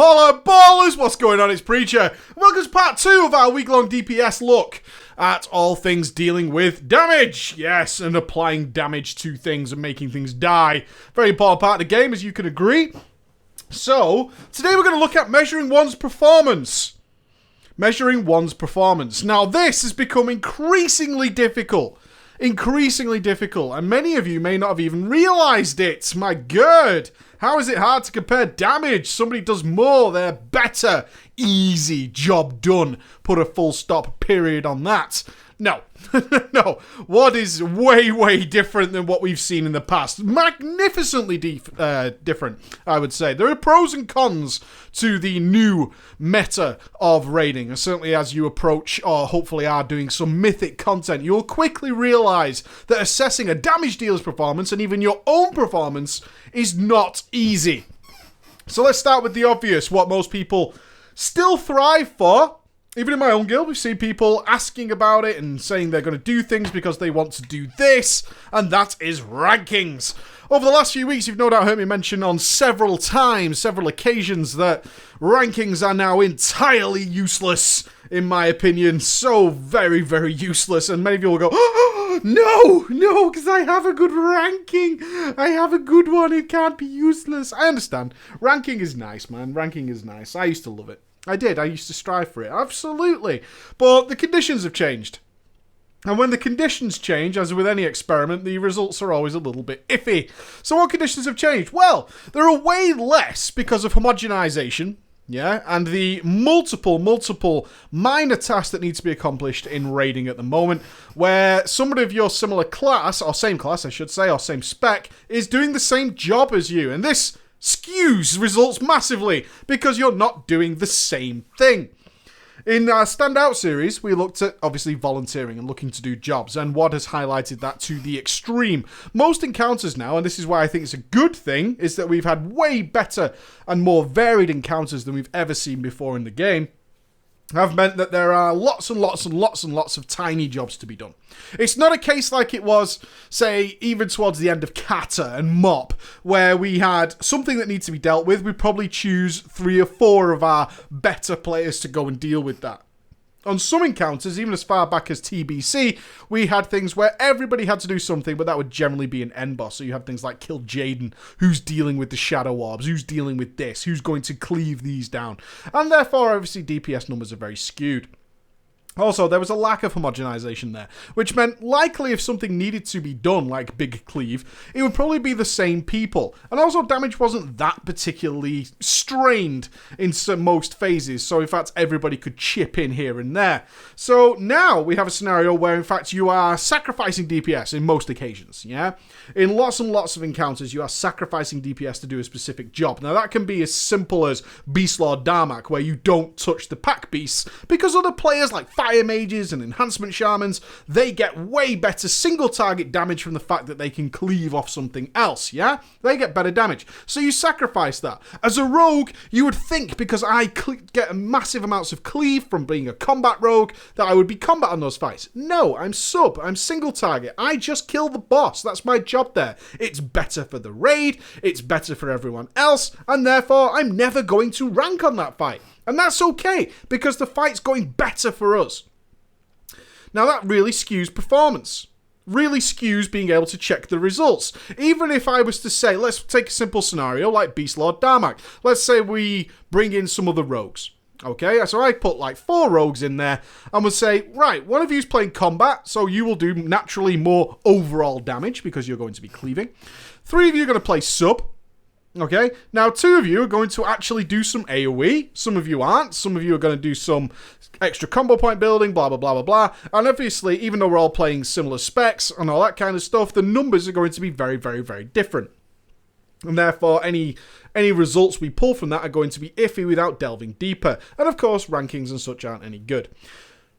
Holla ballers, what's going on? It's Preacher. Welcome to part 2 of our week-long DPS look at all things dealing with damage. Yes, and applying damage to things and making things die. Very important part of the game, as you can agree. So, today we're going to look at measuring one's performance. Measuring one's performance. Now, this has become increasingly difficult. And many of you may not have even realized it. My god, how is it hard to compare damage? Somebody does more, they're better. Easy, job done. Put a full stop period on that. No, no. What is way, way different than what we've seen in the past? Magnificently different, I would say. There are pros and cons to the new meta of raiding. And certainly as you approach, or hopefully are doing some mythic content, you'll quickly realize that assessing a damage dealer's performance and even your own performance is not easy. So let's start with the obvious, what most people still thrive for. Even in my own guild, we've seen people asking about it and saying they're going to do things because they want to do this, and that is rankings. Over the last few weeks, you've no doubt heard me mention on several occasions, that rankings are now entirely useless, in my opinion. So very, very useless, and many of you will go, oh, no, because I have a good ranking. I have a good one, it can't be useless. I understand. Ranking is nice, man. Ranking is nice. I used to love it. I used to strive for it, absolutely. But the conditions have changed. And when the conditions change, as with any experiment, the results are always a little bit iffy. So what conditions have changed? Well, there are way less because of homogenization, yeah, and the multiple minor tasks that need to be accomplished in raiding at the moment, where somebody of your similar class, or same class, I should say, or same spec, is doing the same job as you. And this skews results massively because you're not doing the same thing. In our standout series, we looked at obviously volunteering and looking to do jobs, and WoD has highlighted that to the extreme. Most encounters now, and this is why I think it's a good thing, is that we've had way better and more varied encounters than we've ever seen before in the game, have meant that there are lots of tiny jobs to be done. It's not a case like it was, say, even towards the end of Kata and Mop, where we had something that needs to be dealt with. We'd probably choose 3 or 4 of our better players to go and deal with that. On some encounters, even as far back as TBC, we had things where everybody had to do something, but that would generally be an end boss. So you have things like Kill Jaden, who's dealing with the Shadow Orbs, who's dealing with this, who's going to cleave these down. And therefore, obviously, DPS numbers are very skewed. Also, there was a lack of homogenization there, which meant likely if something needed to be done, like Big Cleave, it would probably be the same people. And also, damage wasn't that particularly strained in most phases, so in fact, everybody could chip in here and there. So now we have a scenario where, in fact, you are sacrificing DPS in most occasions, yeah? In lots and lots of encounters, you are sacrificing DPS to do a specific job. Now, that can be as simple as Beast Lord Darmak, where you don't touch the pack beasts, because other players like Fire Mages and Enhancement Shamans, they get way better single target damage from the fact that they can cleave off something else, yeah? They get better damage. So you sacrifice that. As a rogue, you would think, because I get massive amounts of cleave from being a combat rogue, that I would be combat on those fights. No, I'm sub. I'm single target. I just kill the boss. That's my job there. It's better for the raid, it's better for everyone else, and therefore I'm never going to rank on that fight. And that's okay, because the fight's going better for us. Now that really skews performance. Really skews being able to check the results. Even if I was to say, let's take a simple scenario like Beast Lord Darmak. Let's say we bring in some other rogues. Okay, so I put like 4 rogues in there and would say, right, one of you's playing combat, so you will do naturally more overall damage because you're going to be cleaving. 3 of you are going to play sub. Okay, now 2 of you are going to actually do some AoE, some of you aren't, some of you are going to do some extra combo point building, blah, blah, blah, blah, blah, and obviously, even though we're all playing similar specs and all that kind of stuff, the numbers are going to be very, very, very different. And therefore, any results we pull from that are going to be iffy without delving deeper. And of course, rankings and such aren't any good.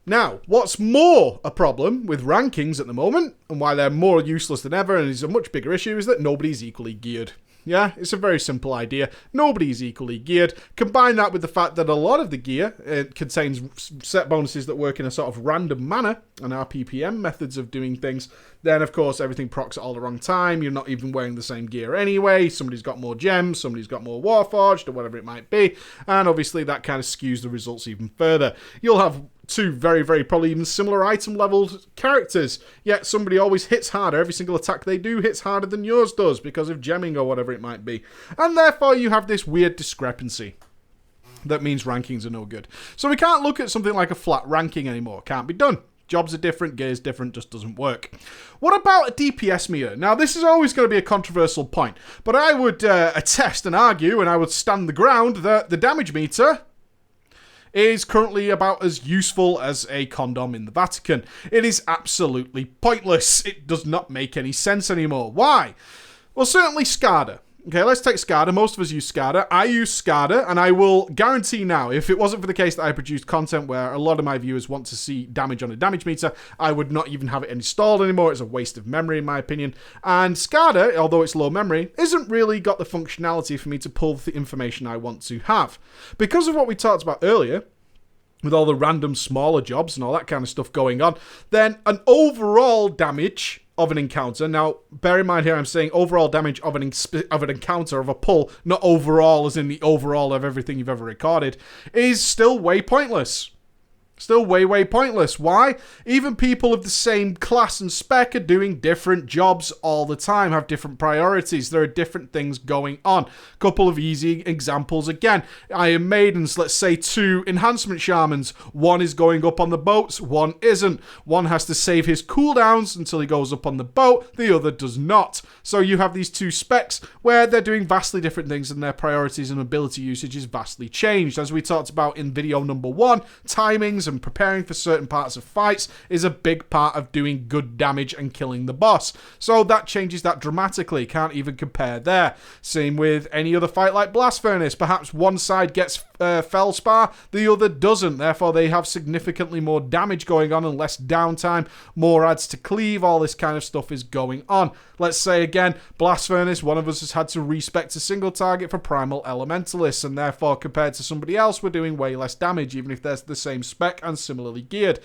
Now, what's more a problem with rankings at the moment, and why they're more useless than ever, and is a much bigger issue, is that nobody's equally geared. Yeah, it's a very simple idea. Nobody's equally geared. Combine that with the fact that a lot of the gear contains set bonuses that work in a sort of random manner, and RPPM methods of doing things, then of course everything procs at all the wrong time. You're not even wearing the same gear anyway. Somebody's got more gems, somebody's got more Warforged, or whatever it might be, and obviously that kind of skews the results even further. You'll have two very, very probably even similar item leveled characters, yet somebody always hits harder. Every single attack they do hits harder than yours does because of gemming or whatever it might be. And therefore you have this weird discrepancy that means rankings are no good. So we can't look at something like a flat ranking anymore. Can't be done. Jobs are different, gear's different, just doesn't work. What about a DPS meter? Now, this is always going to be a controversial point, but I would attest and argue, and I would stand the ground, that the damage meter is currently about as useful as a condom in the Vatican. It is absolutely pointless. It does not make any sense anymore. Why? Well, certainly SCADA. Okay, let's take SCADA. Most of us use SCADA. I use SCADA, and I will guarantee now, if it wasn't for the case that I produced content where a lot of my viewers want to see damage on a damage meter, I would not even have it installed anymore. It's a waste of memory, in my opinion. And SCADA, although it's low memory, isn't really got the functionality for me to pull the information I want to have. Because of what we talked about earlier, with all the random smaller jobs and all that kind of stuff going on, then an overall damage of an encounter. Now, bear in mind here, I'm saying overall damage of an encounter, of a pull, not overall as in the overall of everything you've ever recorded, is still way pointless. Still way, way pointless. Why? Even people of the same class and spec are doing different jobs all the time, have different priorities. There are different things going on. Couple of easy examples again. Iron Maidens, let's say 2 enhancement shamans. One is going up on the boats, one isn't. One has to save his cooldowns until he goes up on the boat, the other does not. So you have these 2 specs where they're doing vastly different things and their priorities and ability usage is vastly changed. As we talked about in video number 1, timings and preparing for certain parts of fights is a big part of doing good damage and killing the boss. So that changes that dramatically. Can't even compare there. Same with any other fight like Blast Furnace. Perhaps one side gets Felspar, the other doesn't. Therefore, they have significantly more damage going on and less downtime, more adds to cleave, all this kind of stuff is going on. Let's say again, Blast Furnace, one of us has had to respect a single target for Primal Elementalists, and therefore, compared to somebody else, we're doing way less damage, even if they're the same spec and similarly geared.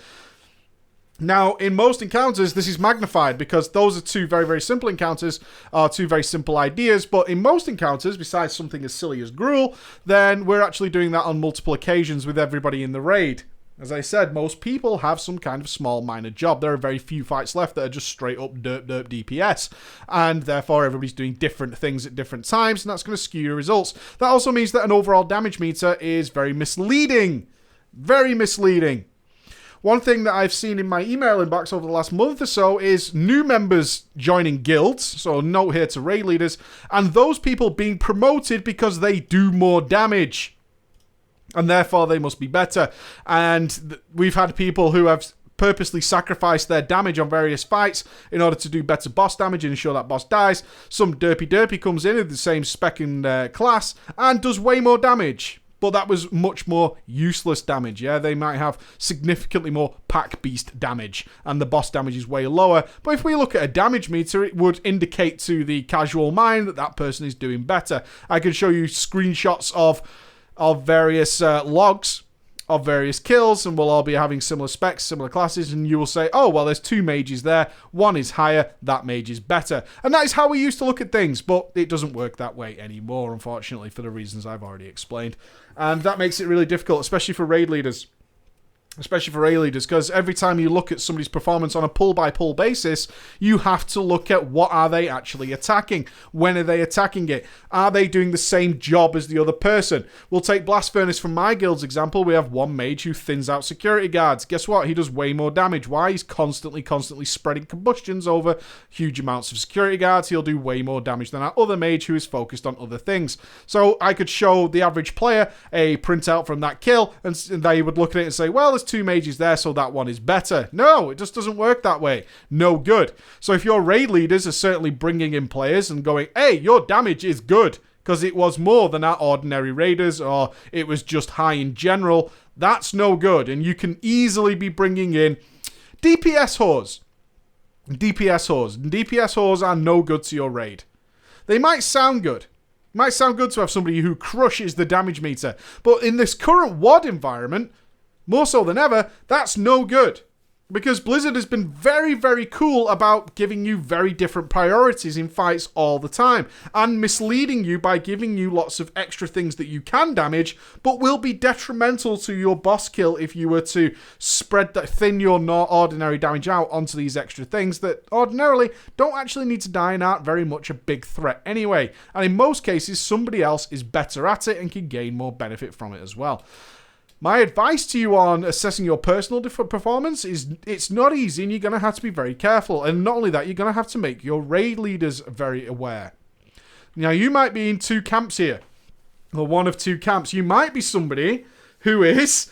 Now, in most encounters, this is magnified because those are 2 very, very simple encounters, are 2 very simple ideas, but in most encounters, besides something as silly as Gruul, then we're actually doing that on multiple occasions with everybody in the raid. As I said, most people have some kind of small minor job. There are very few fights left that are just straight up derp DPS, and therefore everybody's doing different things at different times, and that's going to skew your results. That also means that an overall damage meter is very misleading. Very misleading. One thing that I've seen in my email inbox over the last month or so is new members joining guilds, so note here to raid leaders, and those people being promoted because they do more damage. And therefore they must be better. And we've had people who have purposely sacrificed their damage on various fights in order to do better boss damage and ensure that boss dies. Some derpy comes in with the same spec and class and does way more damage. But that was much more useless damage, yeah? They might have significantly more pack beast damage, and the boss damage is way lower. But if we look at a damage meter, it would indicate to the casual mind that that person is doing better. I can show you screenshots of various logs of various kills, and we'll all be having similar specs, similar classes, and you will say, oh, well, there's 2 mages there. One is higher, that mage is better. And that is how we used to look at things, but it doesn't work that way anymore, unfortunately, for the reasons I've already explained. And that makes it really difficult, especially for raid leaders. Especially for raid leaders, because every time you look at somebody's performance on a pull-by-pull basis, you have to look at what are they actually attacking? When are they attacking it? Are they doing the same job as the other person? We'll take Blast Furnace from my guild's example. We have one mage who thins out security guards. Guess what? He does way more damage. Why? He's constantly spreading combustions over huge amounts of security guards. He'll do way more damage than our other mage who is focused on other things. So I could show the average player a printout from that kill, and they would look at it and say, well, there's 2 mages there, so that one is better. No, it just doesn't work that way. No good. So if your raid leaders are certainly bringing in players and going, hey, your damage is good because it was more than our ordinary raiders, or it was just high in general, that's no good. And you can easily be bringing in DPS whores. DPS whores are no good to your raid. They might sound good. It might sound good to have somebody who crushes the damage meter. But in this current WoD environment, more so than ever, that's no good. Because Blizzard has been very, very cool about giving you very different priorities in fights all the time. And misleading you by giving you lots of extra things that you can damage, but will be detrimental to your boss kill if you were to thin your ordinary damage out onto these extra things that ordinarily don't actually need to die and aren't very much a big threat anyway. And in most cases, somebody else is better at it and can gain more benefit from it as well. My advice to you on assessing your personal performance is it's not easy and you're going to have to be very careful. And not only that, you're going to have to make your raid leaders very aware. Now, you might be in two camps here, or one of two camps. You might be somebody who is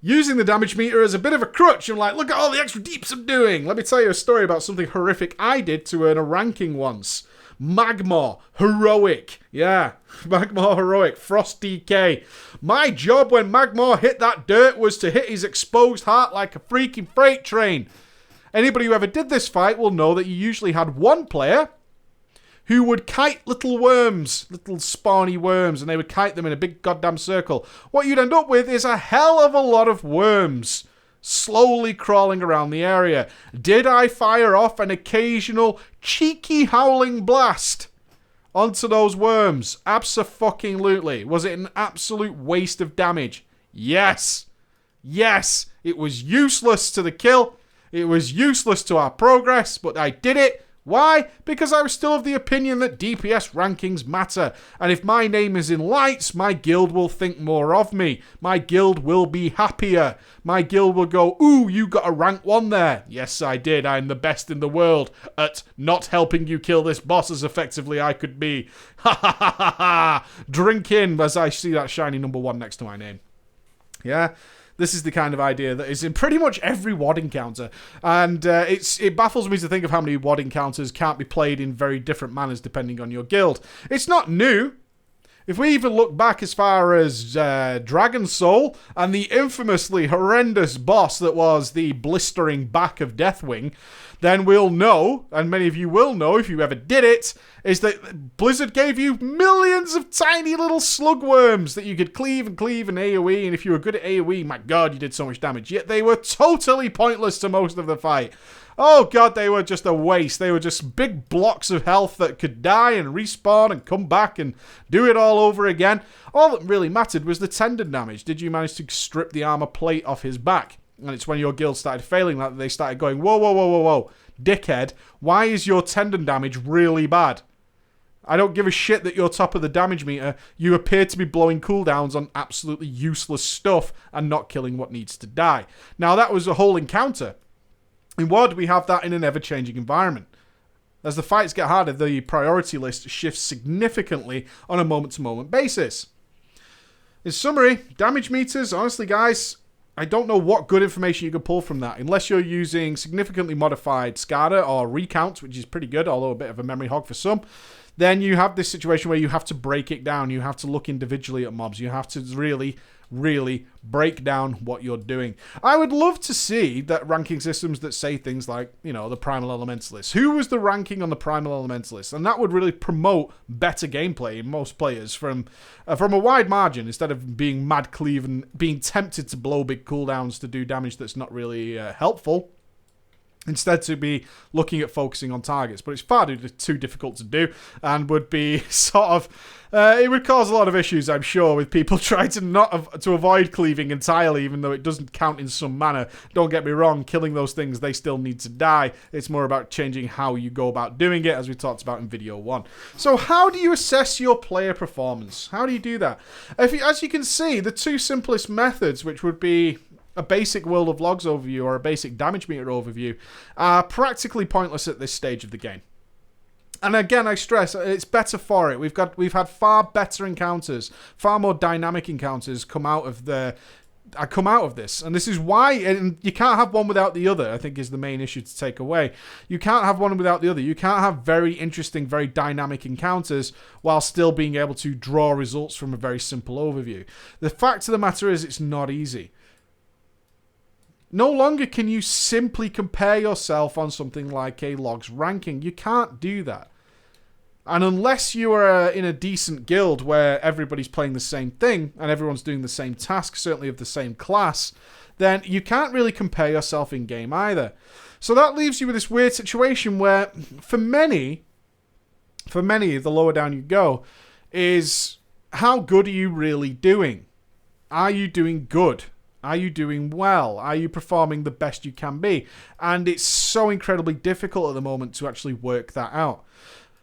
using the damage meter as a bit of a crutch and like, look at all the extra deeps I'm doing. Let me tell you a story about something horrific I did to earn a ranking once. Magmar Heroic. Yeah, Magmar Heroic. Frost DK. My job when Magmar hit that dirt was to hit his exposed heart like a freaking freight train. Anybody who ever did this fight will know that you usually had one player who would kite little worms, little spawny worms, and they would kite them in a big goddamn circle. What you'd end up with is a hell of a lot of worms slowly crawling around the area. Did I fire off an occasional cheeky howling blast onto those worms? Abso-fucking-lutely. Was it an absolute waste of damage? Yes. Yes. It was useless to the kill. It was useless to our progress, but I did it. Why? Because I was still of the opinion that DPS rankings matter. And if my name is in lights, my guild will think more of me. My guild will be happier. My guild will go, ooh, you got a rank 1 there. Yes, I did. I'm the best in the world at not helping you kill this boss as effectively I could be. Ha ha ha ha ha. Drink in as I see that shiny number 1 next to my name. Yeah? This is the kind of idea that is in pretty much every WoD encounter. And it baffles me to think of how many WoD encounters can't be played in very different manners depending on your guild. It's not new. If we even look back as far as Dragon Soul and the infamously horrendous boss that was the blistering back of Deathwing, then we'll know, and many of you will know if you ever did it, is that Blizzard gave you millions of tiny little slugworms that you could cleave and AoE, and if you were good at AoE, my god, you did so much damage. Yet they were totally pointless to most of the fight. Oh god, they were just a waste. They were just big blocks of health that could die and respawn and come back and do it all over again. All that really mattered was the tendon damage. Did you manage to strip the armor plate off his back? And it's when your guild started failing that they started going, whoa, whoa, whoa, whoa, whoa. Dickhead, why is your tendon damage really bad? I don't give a shit that you're top of the damage meter. You appear to be blowing cooldowns on absolutely useless stuff and not killing what needs to die. Now, that was a whole encounter. In WoD, we have that in an ever-changing environment. As the fights get harder, the priority list shifts significantly on a moment-to-moment basis. In summary, damage meters, honestly, guys, I don't know what good information you can pull from that, unless you're using significantly modified SCADA or recounts, which is pretty good, although a bit of a memory hog for some. Then you have this situation where you have to break it down. You have to look individually at mobs. You have to really, really break down what you're doing. I would love to see that ranking systems that say things like, you know, the Primal Elementalist. Who was the ranking on the Primal Elementalist? And that would really promote better gameplay in most players from a wide margin, instead of being mad cleave and being tempted to blow big cooldowns to do damage that's not really helpful. Instead, to be looking at focusing on targets. But it's far too difficult to do, and would be sort of... it would cause a lot of issues, I'm sure, with people trying to avoid cleaving entirely, even though it doesn't count in some manner. Don't get me wrong, killing those things, they still need to die. It's more about changing how you go about doing it, as we talked about in video 1. So how do you assess your player performance? How do you do that? As you can see, the two simplest methods, which would be a basic World of Logs overview or a basic damage meter overview, are practically pointless at this stage of the game. And again, I stress, it's better for it. We've had far better encounters, far more dynamic encounters come out of this. And this is why, and you can't have one without the other, I think is the main issue to take away. You can't have one without the other. You can't have very interesting, very dynamic encounters while still being able to draw results from a very simple overview. The fact of the matter is, it's not easy. No longer can you simply compare yourself on something like a logs ranking. You can't do that. And unless you are in a decent guild where everybody's playing the same thing and everyone's doing the same task, certainly of the same class, then you can't really compare yourself in-game either. So that leaves you with this weird situation where, for many, the lower down you go, is how good are you really doing? Are you doing good? Are you doing well? Are you performing the best you can be? And it's so incredibly difficult at the moment to actually work that out.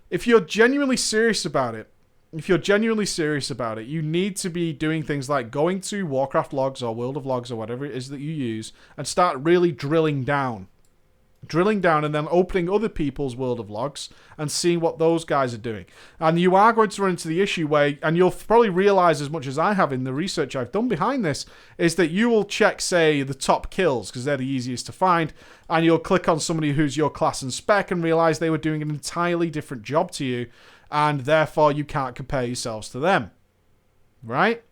If you're genuinely serious about it, you need to be doing things like going to Warcraft logs or World of Logs or whatever it is that you use and start really drilling down and then opening other people's World of Logs and seeing what those guys are doing. And you are going to run into the issue where, and you'll probably realize as much as I have in the research I've done behind this, is that you will check, say, the top kills because they're the easiest to find, and you'll click on somebody who's your class and spec and realize they were doing an entirely different job to you, and therefore you can't compare yourselves to them. Right?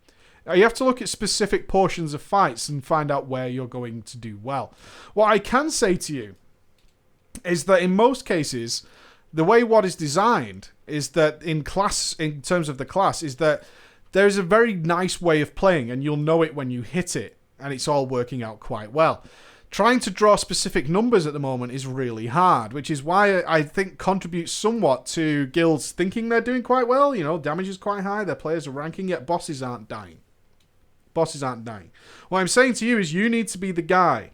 You have to look at specific portions of fights and find out where you're going to do well. What I can say to you is that in most cases, the way WoD is designed is that in terms of the class, is that there's a very nice way of playing and you'll know it when you hit it, and it's all working out quite well. Trying to draw specific numbers at the moment is really hard, which is why I think contributes somewhat to guilds thinking they're doing quite well. You know, damage is quite high, their players are ranking, yet bosses aren't dying. What I'm saying to you is you need to be the guy,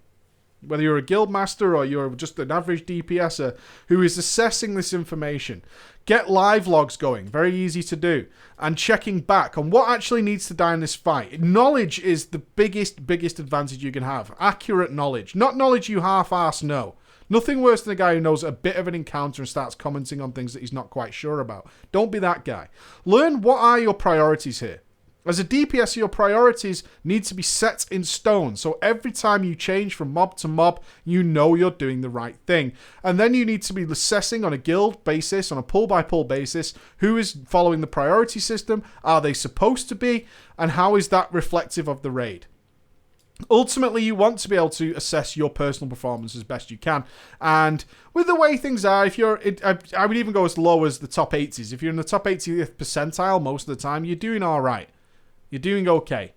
whether you're a guild master or you're just an average DPSer, who is assessing this information. Get live logs going, very easy to do, and checking back on what actually needs to die in this fight. Knowledge is the biggest advantage you can have. Accurate knowledge. Not knowledge you half-arse know. Nothing worse than a guy who knows a bit of an encounter and starts commenting on things that he's not quite sure about. Don't be that guy. Learn what are your priorities here. As a DPS, your priorities need to be set in stone. So every time you change from mob to mob, you know you're doing the right thing. And then you need to be assessing on a guild basis, on a pull-by-pull basis, who is following the priority system, are they supposed to be, and how is that reflective of the raid. Ultimately, you want to be able to assess your personal performance as best you can. And with the way things are, if you're, I would even go as low as the top 80s. If you're in the top 80th percentile most of the time, you're doing all right. You're doing okay.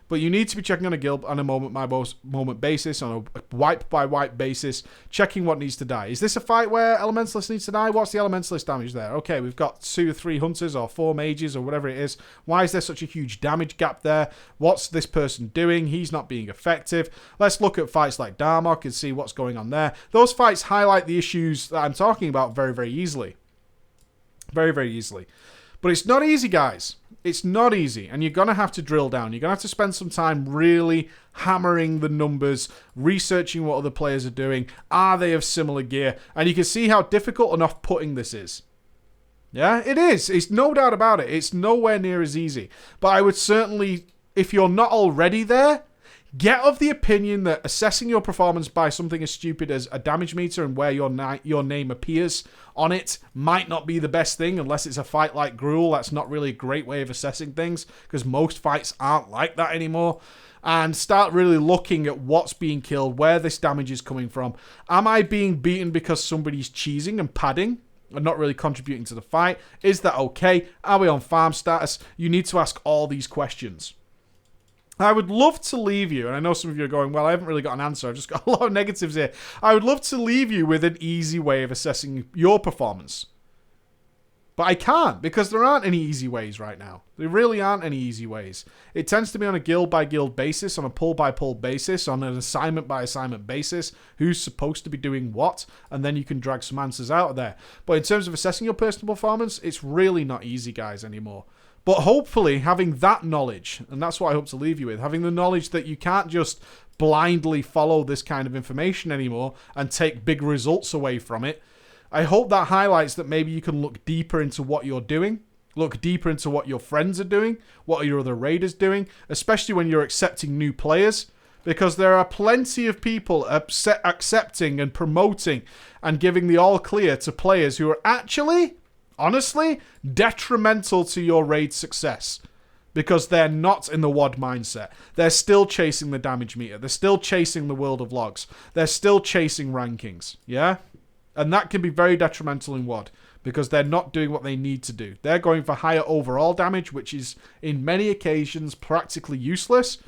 But you need to be checking on a guild on a moment-by-moment basis, on a wipe-by-wipe basis, checking what needs to die. Is this a fight where Elementalist needs to die? What's the Elementalist damage there? Okay, we've got 2 or 3 Hunters or 4 Mages or whatever it is. Why is there such a huge damage gap there? What's this person doing? He's not being effective. Let's look at fights like Darmok and see what's going on there. Those fights highlight the issues that I'm talking about very, very easily. Very, very easily. But it's not easy, guys. It's not easy, and you're going to have to drill down. You're going to have to spend some time really hammering the numbers, researching what other players are doing. Are they of similar gear? And you can see how difficult and off-putting this is. Yeah, it is. It's no doubt about it. It's nowhere near as easy. But I would certainly, if you're not already there, get of the opinion that assessing your performance by something as stupid as a damage meter and where your name appears on it might not be the best thing unless it's a fight like Gruul. That's not really a great way of assessing things because most fights aren't like that anymore. And start really looking at what's being killed, where this damage is coming from. Am I being beaten because somebody's cheesing and padding and not really contributing to the fight? Is that okay? Are we on farm status? You need to ask all these questions. I would love to leave you, and I know some of you are going, well, I haven't really got an answer. I've just got a lot of negatives here. I would love to leave you with an easy way of assessing your performance. But I can't, because there aren't any easy ways right now. There really aren't any easy ways. It tends to be on a guild-by-guild basis, on a pull-by-pull basis, on an assignment-by-assignment basis, who's supposed to be doing what, and then you can drag some answers out of there. But in terms of assessing your personal performance, it's really not easy, guys, anymore. But hopefully, having that knowledge, and that's what I hope to leave you with, having the knowledge that you can't just blindly follow this kind of information anymore and take big results away from it, I hope that highlights that maybe you can look deeper into what you're doing, look deeper into what your friends are doing, what are your other raiders doing, especially when you're accepting new players, because there are plenty of people accepting and promoting and giving the all clear to players who are actually, honestly, detrimental to your raid success because they're not in the WoD mindset. They're still chasing the damage meter. They're still chasing the World of Logs. They're still chasing rankings, yeah? And that can be very detrimental in WoD because they're not doing what they need to do. They're going for higher overall damage, which is in many occasions practically useless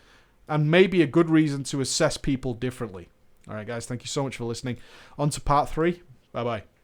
and maybe a good reason to assess people differently. All right, guys, thank you so much for listening. On to part 3. Bye-bye.